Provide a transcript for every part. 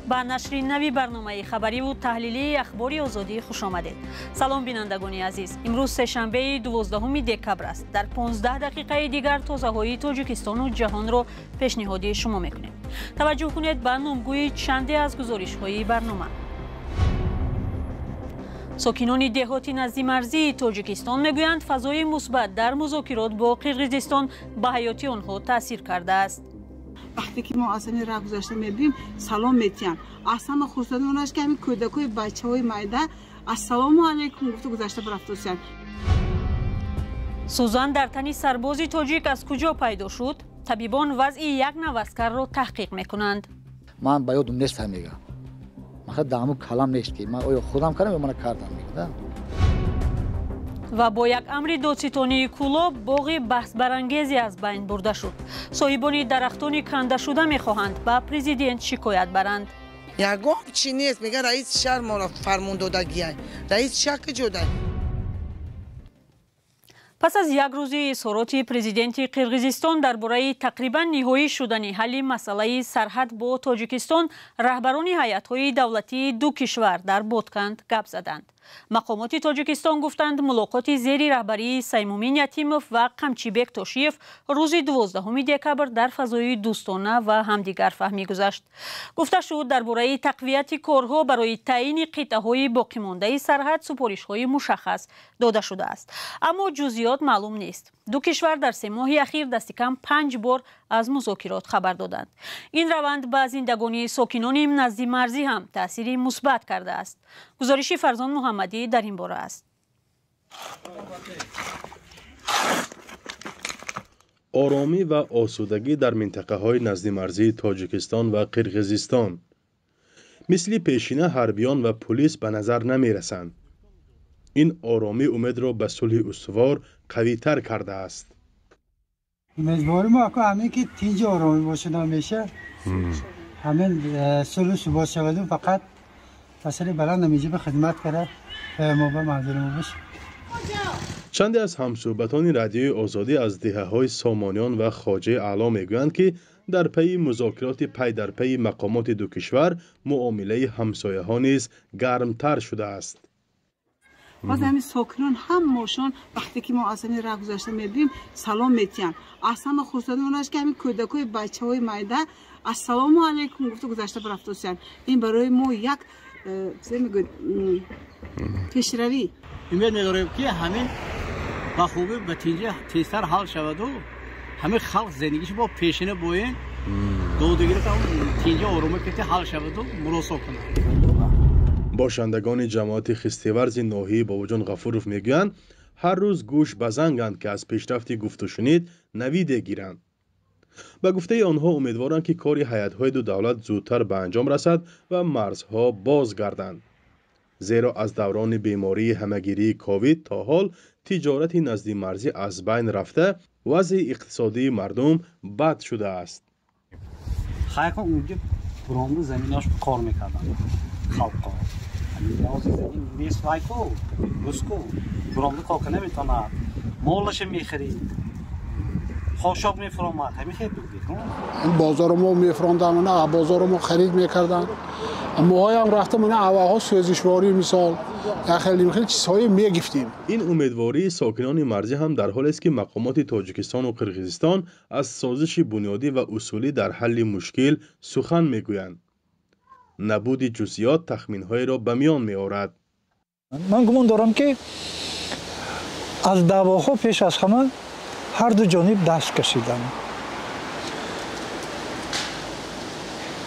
با نشر نوی برنامه خبری و تحلیلی اخباری آزادی خوش آمدید. سلام بینندگان عزیز. امروز سه‌شنبه 12 دکبر است. در 15 دقیقه دیگر تازه‌های تاجیکستان و جهان را پیشنهادی شما می‌کنیم. توجه کنید به نامگوی چندی از گزارش‌های برنامه. ساکنان دهاتی نزدیک مرزی تاجیکستان میگویند فضای مثبت در مذاکرات با قرقیزستان به حیاتی آنها تاثیر کرده است. وقتی که ما اصلا راه گذاشته میبینیم سلام میتیم اصلا خصوصا اوناش که همین کودکای بچهای مایده السلام علیکم گفته گذشته برفتوسن. سوزن در تن سربازی تاجیک از کجا پیدا شد؟ طبیبان وضع یک نوسکر را تحقیق میکنند. من با یادم نیست میگم. من دامو کلام نیست که من خودم کردم یا من کردم میگم. و با یک امر دادستانی کلاب باغ بحث برانگیزی از بین برده شد. صاحبان درختان کنده شده میخواهند به پرزیدنت شکایت برند. یگان چی نیست میگه رئیس شهر ما را فرمون دادگی رئیس شک جدا. پس از یک روز اظهارات پرزیدنت قرقیزستان درباره تقریبا نهایی شدن حل مسئله سرحد با تاجیکستان، رهبران هیئت‌های دولتی دو کشور در بادکند گپ زدند. مقامات تاجیکستان گفتند ملاقات زیر رهبری سیمومین یتیموف و قمچیبک تاشیف روز 12 دکبر در فضای دوستانه و همدیگر فهمی گذشت. گفته شد درباره تقویت کارها برای تعیین قطعه‌های باقی مانده سرحد سفارش‌های مشخص داده شده است، اما جزئیات معلوم نیست. دو کشور در 3 ماه اخیر دست کم 5 بار از مذاکرات خبر دادند. این روند به زندگانی ساکنان نزدیک مرزی هم تأثیری مثبت کرده است. گزارش فرزان محمدی در این باره است. آرامی و آسودگی در منطقه‌های نزدیک مرزی تاجیکستان و قرقیزستان مثل پیشینه حربیان و پلیس به نظر نمی‌رسند. این آرامی امید را به صلح استوار قوی‌تر کرده است. امیدوار ما که همین که تیج آرامی باشه نمیشه همین صلح ثبات شود فقط فصل بلند نمیشه به خدمت کرده ما به منظور ما باشه. چندی از همصحبتان رادیوی آزادی از دهه‌های سامانیان و خواجه اعلی میگویند که در پی مذاکرات پی در پی مقامات دو کشور معامله همسایه‌ها نیز گرمتر شده است. باز همین ساکنان هم ماشان وقتی که ما اصلا راه گذاشته میبینیم سلام میتیم اصلا خصوصا اوناش که همین کودکای بچهای مایده السلام علیکم گفته گذشته برفتوسن. این برای ما یک چه میگن پیشروی. امید می‌داریم که همین با خوبی به تیزتر حل شود و همه خلق زندگیش با پیشینه باید دودگیری کنم تیجه آرومه که حل شود و مراسا کنم. باشندگان جماعت خستیورز ناحیه باوجان غفورов میگویند هر روز گوش به زنگند که از پیشرفت گفت و شنید نوید گیرند. به گفته آنها امیدوارند که کار هیئت‌های دو دولت زودتر به انجام رسد و مرزها باز گردند. زیرا از دوران بیماری همهگیری کووید تا حال تجارت نزدیک مرزی از بین رفته وضع اقتصادی مردم بد شده است. خیلی اونجا برامون زمیناش کار میکردن خلق کار این نیست وایکو روسکو برامون کار کنه میتونه مالش میخرید خوشاب میفرومد همین خیلی بود. بازار ما میفروندن نه بازار ما خرید میکردن. ما هم رفتم نه هواها سوزشواری مثال خیلی چیزهای میگفتیم. این امیدواری ساکنان مرزی هم در حالی است که مقامات تاجیکستان و قرقیزستان از سازش بنیادی و اصولی در حل مشکل سخن میگویند. نبود جزئیات تخمین‌های را به میان می‌آورد. من گمان دارم که از دعواها پیش از همه هر دو جانب دست کشیدن.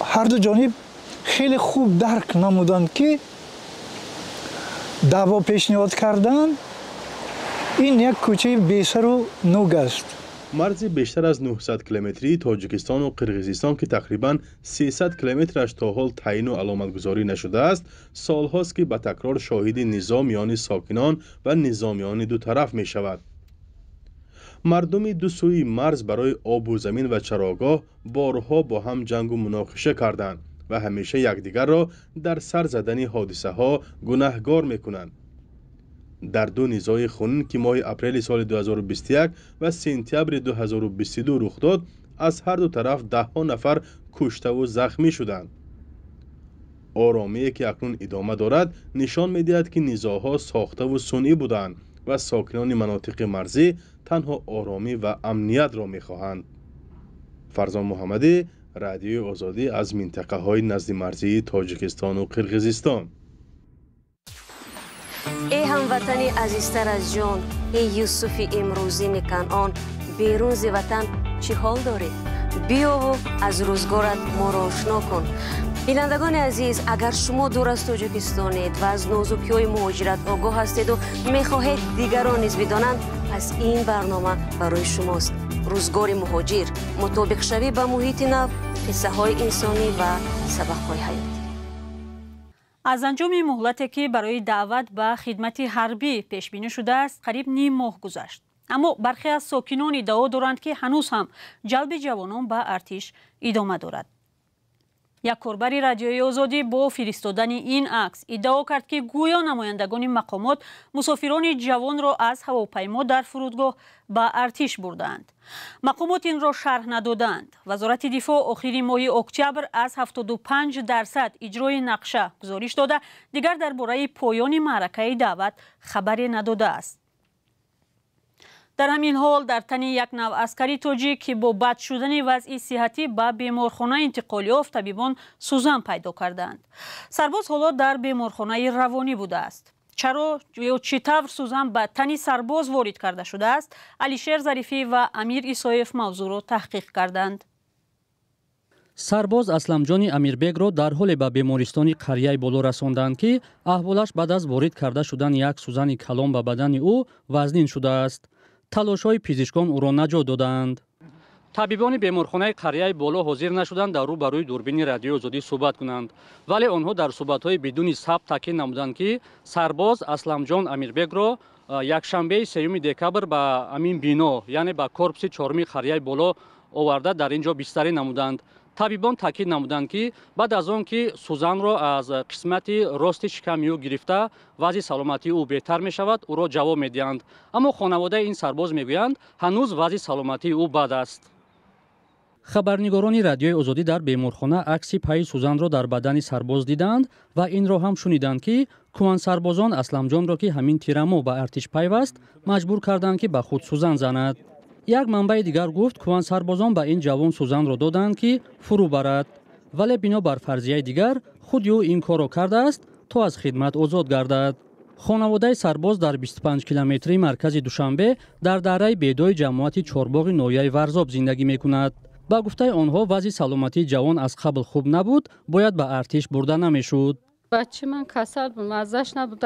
هر دو جانب خیلی خوب درک نمودند که دعوا پیشنهاد کردن این یک کوچه بی‌سر و نوگ است. مرز بیشتر از 900 کیلومتری تاجیکستان و قرقیزستان که تقریباً 300 کیلومترش تا حال تعیین و علامتگذاری نشده است، سالهاست که به تکرار شاهد نزاع میان ساکنان و نظامیان دو طرف می شود. مردم دو سوی مرز برای آب و زمین و چراگاه بارها با هم جنگ و مناقشه کردند و همیشه یکدیگر را در سر زدن حادثه ها گناهگار می کنند. در دو نزاع خونین که ماه اپریل سال 2021 و سپتامبر 2022 رخ داد، از هر دو طرف 10 نفر کشته و زخمی شدند. آرامی‌ای که اکنون ادامه دارد نشان می‌دهد که نزاع‌ها ساخته و صنعی بودند و ساکنان مناطق مرزی تنها آرامی و امنیت را می‌خواهند. فرزان محمدی، رادیوی آزادی از منطقه‌های نزد مرزی تاجیکستان و قرقیزستان. ای هموطنی عزیزتر از جان، ای یوسف امروزی کنعان، بیرون ز وطن چی حال داری؟ بیا و از روزگارت ما را آشنا کن. بینندگان عزیز، اگر شما دور از تاجیکستانید و از نازکی‌های مهاجرت آگاه هستید و می‌خواهید دیگران نیز بدانند، پس این برنامه برای شماست. روزگار مهاجر، مطابق شوی به محیط نو، قصه‌های انسانی و سبق‌های حیاتی. از انجام مهلتی که برای دعوت به خدمت حربی پیش بینی شده است قریب نیم ماه گذشت، اما برخی از ساکنان ادعا دارند که هنوز هم جلب جوانان به ارتش ادامه دارد. یک کاربر رادیوی آزادی با فرستادن این عکس ادعا کرد که گویا نمایندگان مقامات مسافران جوان را از هواپیما در فرودگاه به ارتش بردند. مقامات این را شرح ندادند. وزارت دفاع آخر ماه اکتبر از 75% اجرای نقشه گزارش داده، دیگر درباره پایان معرکه دعوت خبری نداده است. در همین حال در تن یک نو عسکری تاجیک که با بد شدن وضع صحتی به بیمارخانه انتقال یافت، طبیبان سوزن پیدا کردند. سرباز حالا در بیمارخانه روانی بوده است. چرا یا چطور سوزن به تن سرباز وارد کرده شده است؟ علیشیر ظریفی و امیر ایسایف موضوع را تحقیق کردند. سرباز اسلمجان امیربگ را در حال به بیمارستان قریه بالا رساندند که احوالش بعد از وارد کرده شدن یک سوزن کلان به بدن او وزنین شده است. تلاش‌های پزشکان او را نجات دادند. طبیبان بیمارخانه قریه بالا حاضر نشدند در روبروی دوربین رادیو آزادی صحبت کنند، ولی آنها در صحبت‌های بدون ثبت تاکید نمودند که سرباز اسلمجان امیربگ را یک شنبه 3 دکبر به امین بینا، یعنی به کورپس 4 قریه بالا آورده در اینجا بستری نمودند. طبیبان تاکید نمودند که بعد از آن که سوزن را از قسمت راست شکم گرفته وضع سلامتی او بهتر می شود، او را جواب می دهند. اما خانواده این سرباز می گویند هنوز وضع سلامتی او بد است. خبرنگاران رادیوی آزادی در بیمارخانه عکس پای سوزن را در بدن سرباز دیدند و این را هم شنیدند که کوان سربازان اسلمجان را که همین تیرمو به ارتش پیوست مجبور کردند که به خود سوزن زند. یک منبع دیگر گفت کوان سربازان به این جوان سوزن را دادند که فرو برد، ولی بنا بر فرضیه دیگر خود او این کار را کرده است تا از خدمت آزاد گردد. خانواده سرباز در 25 کیلومتری مرکز دوشنبه در دره بیدای جماعت چارباغ ناحیه ورزاب زندگی می‌کند. با گفته آنها وضع سلامتی جوان از قبل خوب نبود، باید به ارتش برده نمی‌شد. بچه من کسل بود، مزش نبود،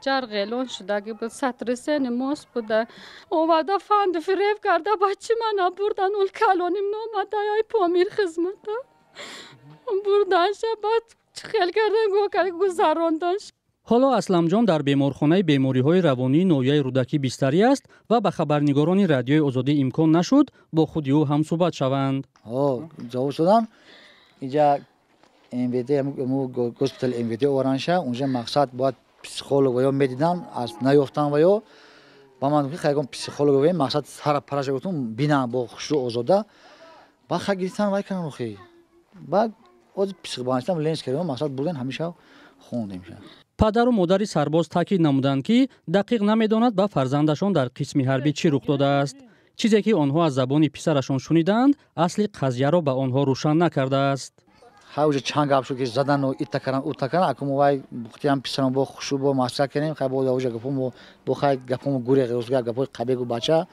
جرق اعلان شده که بود سطر سن ماست بوده، اومده فند فریب کرده بچه من بردن اول کلانیم نامده های پامیر خدمت بردنش، بعد خیل کردن گذراندنش. حالا اسلمجان در بیمارخانه بیماری‌های روانی ناحیه رودکی بستری است و به خبرنگاران رادیوی آزادی امکان نشد با خود او هم صحبت شوند. جواب شدن اینجا MVD هسپتال MVD اورانشه، اونجا مقصد باید پسیکولوگ و یا میدیدن از نیافتن و یا با من که خیلی پسیکولوگ و مقصد سر پرش گفتم بینم با خوشو آزاده با خگیرتن وای کنن خیلی بعد از پسیکولوژیستم لنز کردم مقصد بودن همیشه خوندیم. پدر و مادر سرباز تاکید نمودند که دقیق نمیداند با فرزندشان در قسم حربی چی رخ داده است. چیزی که آنها از زبان پسرشان شنیدند اصل قضیه را به آنها روشن نکرده است. هاوج چنگ آب شو که زدن و ایت کردن اوت کردن اکنون وای بختیام پسرم با خوشو با ماسک کنیم خیلی با هاوج گفتم با خیلی گفتم گوری روزگار گفتم قبیگو بچه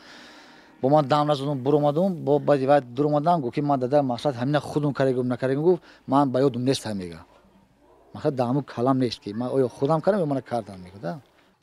با من دام نزدم برو مادم با بعدی وقت درو مادم گفت که من داده مقصد همین خودم کاریم نکردیم گفت من باید نیست همیگا مقصد دامو کلام نیست که من آیا خودم کردم یا من کردم میگه.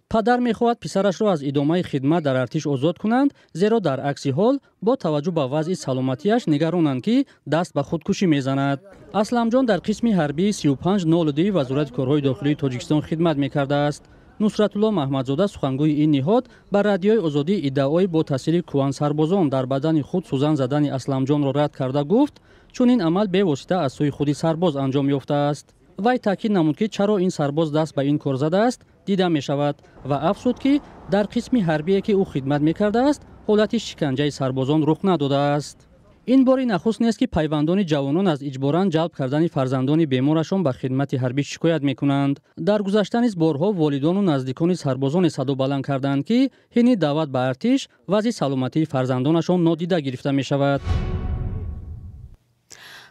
پدر میخواهد پسرش را از ادامه خدمت در ارتش آزاد کنند، زیرا در عکس حال با توجه به وضع سلامتیش نگرانند که دست به خودکشی میزند. اسلمجان در قسم حربی 3502 وزارت کارهای داخلی تاجیکستان خدمت میکرده است. نصرت الله محمدزاده سخنگوی این نهاد بر رادیوی آزادی ادعای با تاثیر کوان سربازان در بدن خود سوزن زدن اسلمجان را رد کرده گفت چون این عمل به واسطه از سوی خود سرباز انجام یافته است. وی تاکید نمود که چرا این سرباز دست به این کار زده است دیده می شود و افزود که در قسم حربی که او خدمت می کرده است حالت شکنجه سربازان رخ نداده است. این باری نخست نیست که پیوندان جوانان از اجباراً جلب کردن فرزندان بیمارشان به خدمت حربی شکایت میکنند. در گذشته نیز بارها والدان و نزدیکان سربازان صدا بلند کردند که حین دعوت به ارتش وضع سلامتی فرزندانشان نادیده گرفته می شود.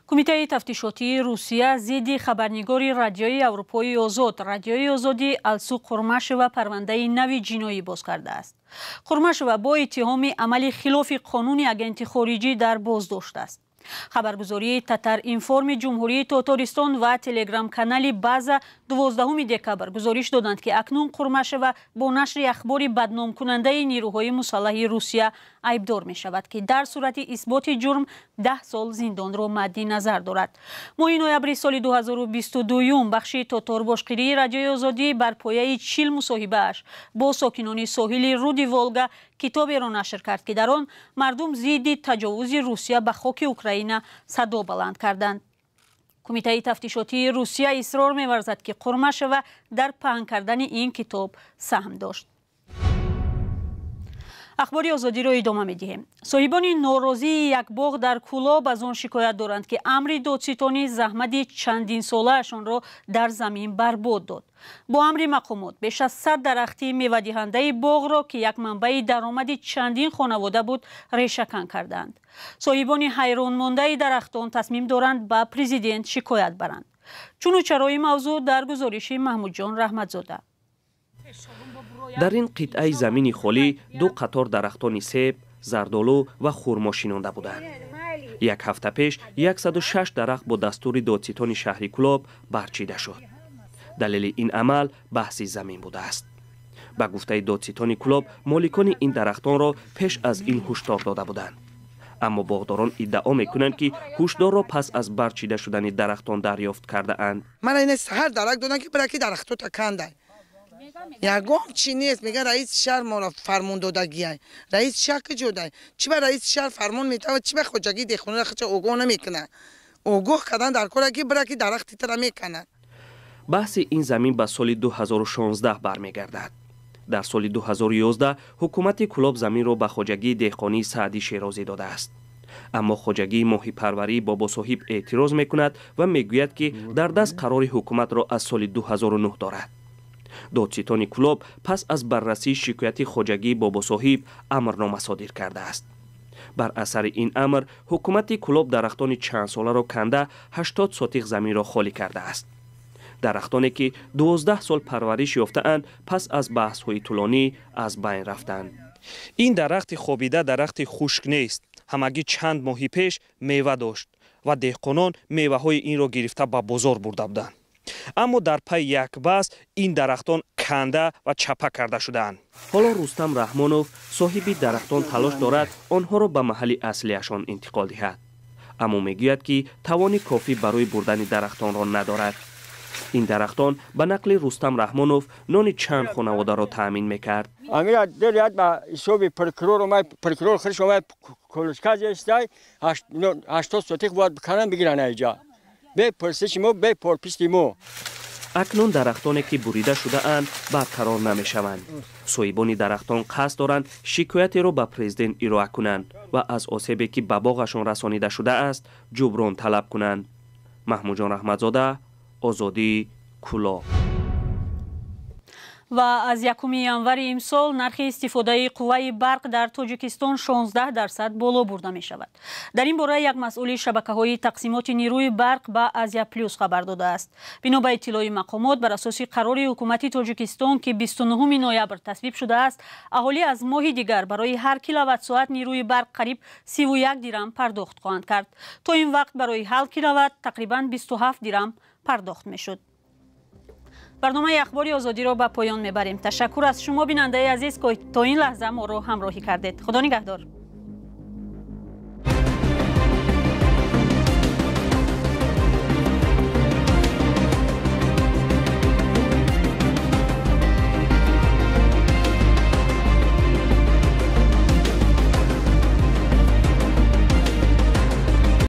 کمیته تفتیشاتی روسیه ضد خبرنگاری رادیوی اروپایی آزاد رادیوی آزادی السو قرمشوه پرونده نوی جنایی باز کرده است. قرمشوه با اتهام عمل خلاف قانون اگنت خارجی در بازداشت است. خبرگزاری تتر اینفورم جمهوری تاتارستان و تلگرام کانال بازا 12 دکبر گزارش دادند که اکنون قرمشوه با نشر اخباری بدنام کننده نیروهای مسلح روسیه عیبدار می شود که در صورت اثبات جرم 10 سال زندان را مد نظر دارد. ماه نوامبر سال 2022 بخش تاتار باشقیری رادیوی آزادی بر پایه 40 مصاحبه‌اش با ساکنان ساحل رود ولگا کتابی را نشر کرد که در آن مردم ضد تجاوز روسیه به خاک اوکراین صدا بلند کردند. کمیته تفتیشاتی روسیه اصرار می‌ورزد که قرمشوه در پهن کردن این کتاب سهم داشت. اخباری آزادی را ادامه می‌دهیم. صاحبان ناراضی یک باغ در کولاب از آن شکایت دارند که امر دادستانی زحمت چندین ساله‌شان را در زمین برباد داد. با امر مقامات بیش از 100 درخت میوه‌دهنده باغ را که یک منبع درآمد چندین خانواده بود ریشه‌کن کردند. صاحبان حیران مانده درختان تصمیم دارند به پرزیدنت شکایت برند. چون و چرای موضوع در گزارش محمود جان رحمتزاده. در این قطعه زمین خالی 2 قطار درختان سیب، زردآلو و خرما شینانده بودند. یک هفته پیش 106 درخت با دستور دادستان شهر کولاب برچیده شد. دلیل این عمل بحث زمین بوده است. به گفته دادستان کولاب مالکان این درختان را پیش از این هشدار داده بودند. اما باغداران ادعا میکنند که هشدار را پس از برچیده شدن درختان دریافت کرده اند. من این هر درخت دادن که برای درختو تکنده. یگام چی نیست میگه رئیس شهر ما فرمان دادگیه. رئیس شهر که جدا. چی به رئیس شهر فرمان میده و چی به خواجگی دهخونه خچ اوگو نمیکنه. اوگو کردن در کار که برای درختی تر میکنه. بحث این زمین به سال 2016 برمیگردد. در سال 2011 حکومت کولاب زمین را به خواجگی دهقانی سعدی شیرازی داده است. اما خواجگی ماهی پروری بابا صاحب اعتراض میکند و میگوید که در دست قرار حکومت را از سال 2009 دارد. دادستان کولاب پس از بررسی شکایت خواجگی بابا صاحب امرنامه صادر کرده است. بر اثر این امر حکومت کولاب درختان چند ساله را کنده 80 سوتیق زمین را خالی کرده است. درختانی که 12 سال پرورش یافته‌اند پس از بحث‌های طولانی از بین رفتند. این درخت خوابیده درخت خشک نیست. همگی چند ماه پیش میوه داشت و دهقانان میوه‌های این را گرفته به بازار برده بودند. اما در پی یک بحث این درختان کنده و چپه کرده شدند. حالا رستم رحمانوف صاحب درختان تلاش دارد آنها را به محل اصلیشان انتقال دهد. اما میگوید که توان کافی برای بردن درختان را ندارد. این درختان به نقل رستم رحمانوف نان چند خانواده را تأمین میکرد. امیر دلیت با حساب پرکرور خرش اومد کلشکاز استای 80 سوتیق باید بکنن بگیرن اینجا. به پرسش ما به پرپیستی ما. اکنون درختانی که بریده شده اند برقرار نمی شوند. صاحبان درختان قصد دارند شکایتی را به پرزیدنت ارائه کنند و از آسیبی که به باغشان رسانیده شده است جبران طلب کنند. محمود جان رحمتزاده، آزادی، کولاب. و از 1 ینور امسال نرخ استفاده قوه برق در تاجیکستان 16% بالا برده می شود. در این باره یک مسئول شبکه‌های تقسیمات نیروی برق به آزیا پلیوس خبر داده است. بنا به اطلاع مقامات بر اساس قرار حکومت تاجیکستان که 29 نوامبر تصویب شده است، اهالی از ماه دیگر برای هر کیلووات ساعت نیروی برق قریب 31 درم پرداخت خواهند کرد. تا این وقت برای 7 کیلووات تقریباً 27 درم پرداخت می شد. برنامه اخباری آزادی را به پایان میبریم. تشکر از شما بیننده عزیز که تا این لحظه ما را همراهی کردید. خدا نگهدار.